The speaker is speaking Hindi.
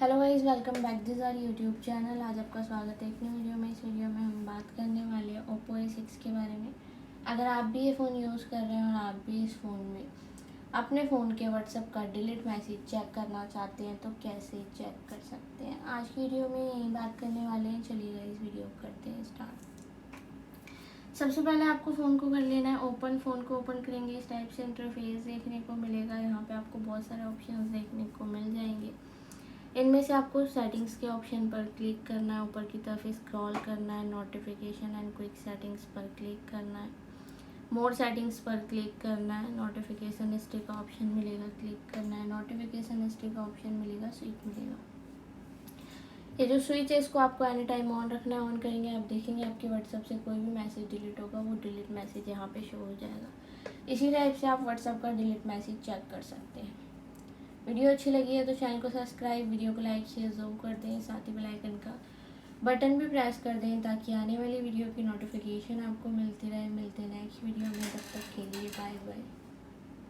Hello guys, welcome back this our YouTube channel. आज आपका स्वागत है एक नई वीडियो में। इस वीडियो में हम बात करने वाले हैं ओप्पो A6 के बारे में। अगर आप भी ये फ़ोन यूज़ कर रहे हैं और आप भी इस फ़ोन में अपने फ़ोन के व्हाट्सएप का डिलीट मैसेज चेक करना चाहते हैं तो कैसे चेक कर सकते हैं, आज की वीडियो में यही बात करने वाले हैं। चलिए इस वीडियो को करते हैं स्टार्ट। सबसे पहले आपको फ़ोन को कर लेना है ओपन। फ़ोन को ओपन करेंगे, इस टाइप से इंटरफेस देखने को मिलेगा। यहाँ पे आपको बहुत सारे ऑप्शंस देखने को मिल जाएंगे। इनमें से आपको सेटिंग्स के ऑप्शन पर क्लिक करना है, ऊपर की तरफ स्क्रॉल करना है, नोटिफिकेशन एंड क्विक सेटिंग्स पर क्लिक करना है, मोर सेटिंग्स पर क्लिक करना है, नोटिफिकेशन हिस्ट्री का ऑप्शन मिलेगा, क्लिक करना है, नोटिफिकेशन हिस्ट्री का ऑप्शन मिलेगा, स्विच मिलेगा। ये जो स्विच है इसको आपको एनी टाइम ऑन रखना है। ऑन करेंगे आप देखेंगे आपके व्हाट्सएप से कोई भी मैसेज डिलीट होगा वो डिलीट मैसेज यहाँ पे शो हो जाएगा। इसी टाइप से आप व्हाट्सएप का डिलीट मैसेज चेक कर सकते हैं। वीडियो अच्छी लगी है तो चैनल को सब्सक्राइब, वीडियो को लाइक शेयर ज़रूर कर दें, साथ ही बेल आइकन का बटन भी प्रेस कर दें ताकि आने वाली वीडियो की नोटिफिकेशन आपको मिलती रहे। मिलते हैं